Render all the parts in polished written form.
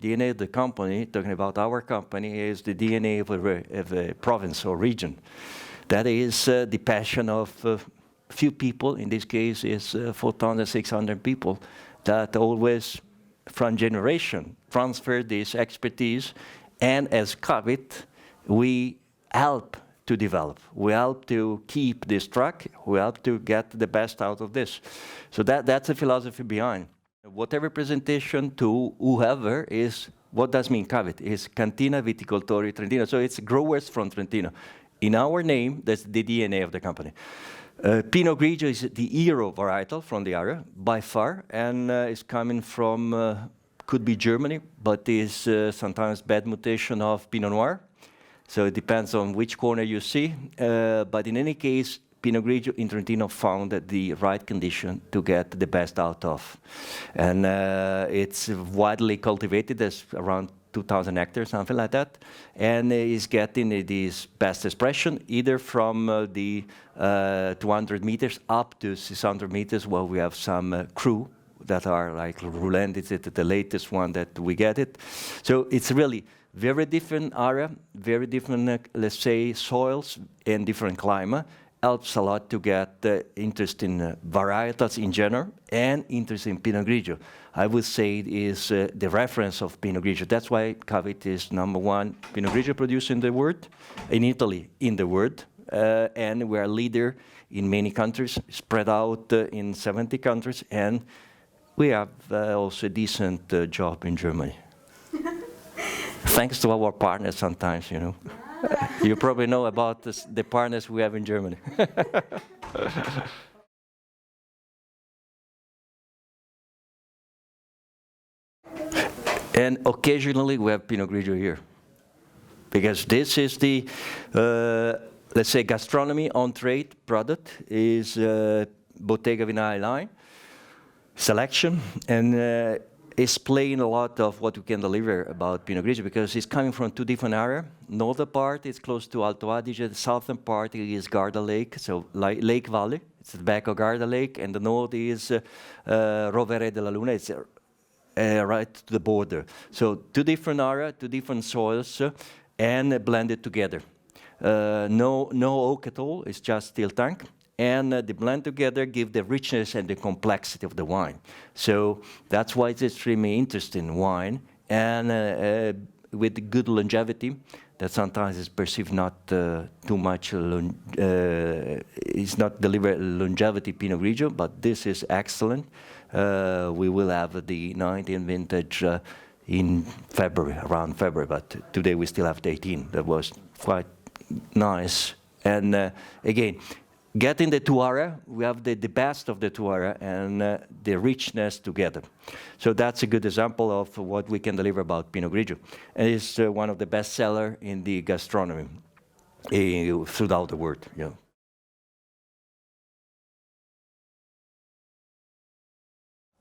DNA of the company, talking about our company, is the DNA of a province or region. That is the passion of few people. In this case, is 4,600 people that always, from generation, transfer this expertise. And as Cavit, we help to develop. We help to keep this track. We help to get the best out of this. So that's the philosophy behind. Whatever presentation to whoever is, what does mean Cavit? Is Cantina Viticoltori Trentino. So it's growers from Trentino. In our name, that's the DNA of the company. Pinot Grigio is the hero varietal from the area, by far, and is coming from, could be Germany, but is sometimes bad mutation of Pinot Noir. So it depends on which corner you see. But in any case, Pinot Grigio in Trentino found the right condition to get the best out of. And it's widely cultivated, there's around 2,000 hectares, something like that, and is getting this best expression, either from the 200 meters up to 600 meters, where we have some cru that are like Roulend, it's the latest one that we get it. So it's really very different area, very different, let's say, soils and different climate. Helps a lot to get interest in varietals in general and interest in Pinot Grigio. I would say it is the reference of Pinot Grigio. That's why Cavit is #1 Pinot Grigio producer in the world, in Italy in the world, and we are leader in many countries, spread out in 70 countries, and we have also a decent job in Germany. Thanks to our partners sometimes, you know. You probably know about the partners we have in Germany. And occasionally we have Pinot Grigio here. Because this is the, let's say, gastronomy on-trade product is Bottega Veneta line, selection, and is playing a lot of what we can deliver about Pinot Grigio because it's coming from two different areas. Northern part is close to Alto Adige, the southern part is Garda Lake, so Lake Valley, it's the back of Garda Lake, and the north is Rovere della Luna, it's right to the border. So two different areas, two different soils, and blended together. No oak at all, it's just steel tank. And the blend together give the richness and the complexity of the wine. So that's why it's extremely interesting wine, and with good longevity, that sometimes is perceived not too much, it's not delivered longevity Pinot Grigio, but this is excellent. We will have the 19 vintage in February, around February, but today we still have the 18. That was quite nice. And again, getting the two area, we have the best of the two area and the richness together. So that's a good example of what we can deliver about Pinot Grigio. And it's one of the best sellers in the gastronomy throughout the world. Yeah.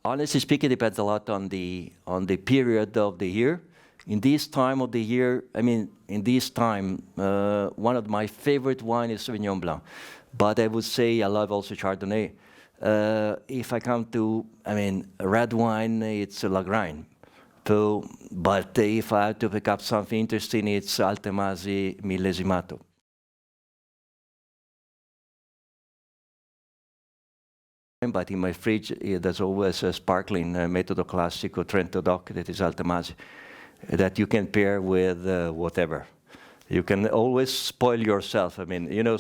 Honestly speaking, it depends a lot on the period of the year. In this time of the year, I mean, in this time, one of my favorite wine is Sauvignon Blanc. But I would say I love also Chardonnay. If I come to, I mean, red wine, it's Lagrein. So, but if I have to pick up something interesting, it's Altemasi Millesimato. But in my fridge, there's always a sparkling Metodo Classico Trento Doc that is Altemasi, that you can pair with whatever. You can always spoil yourself. I mean, you know,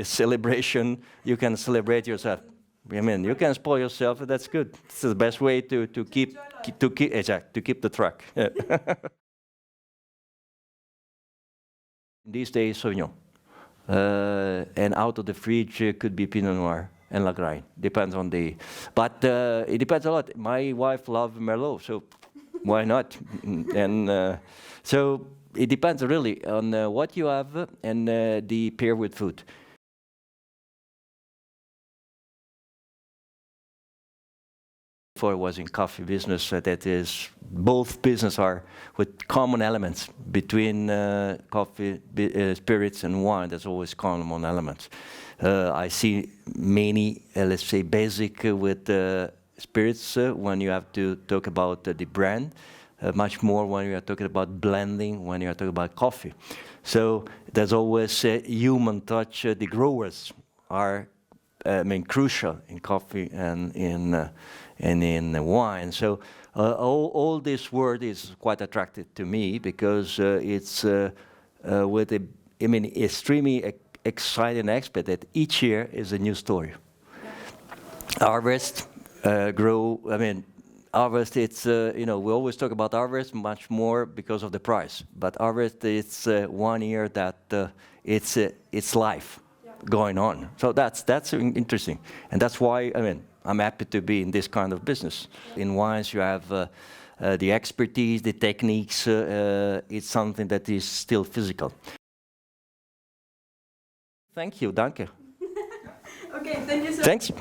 celebration, you can celebrate yourself. I mean, you can spoil yourself, that's good. It's the best way to keep the track. Yeah. These days, Sauvignon. And out of the fridge could be Pinot Noir and Lagrein. Depends on the, but it depends a lot. My wife loves Merlot, so why not? And so it depends really on what you have and the pair with food. Before I was in coffee business, that is, both business are with common elements between coffee, spirits and wine. There's always common elements. I see many, let's say, basic with spirits when you have to talk about the brand. much more when we are talking about blending, when you are talking about coffee. So there's always a human touch. The growers are, crucial in coffee and in wine. So all this word is quite attractive to me because it's with a, extremely exciting aspect that each year is a new story. Harvest, harvest, it's, we always talk about harvest much more because of the price. But harvest, it's 1 year that it's life going on. So that's interesting. And that's why, I'm happy to be in this kind of business. In wines, you have the expertise, the techniques. It's something that is still physical. Thank you, danke. Okay, thank you so much. Thanks.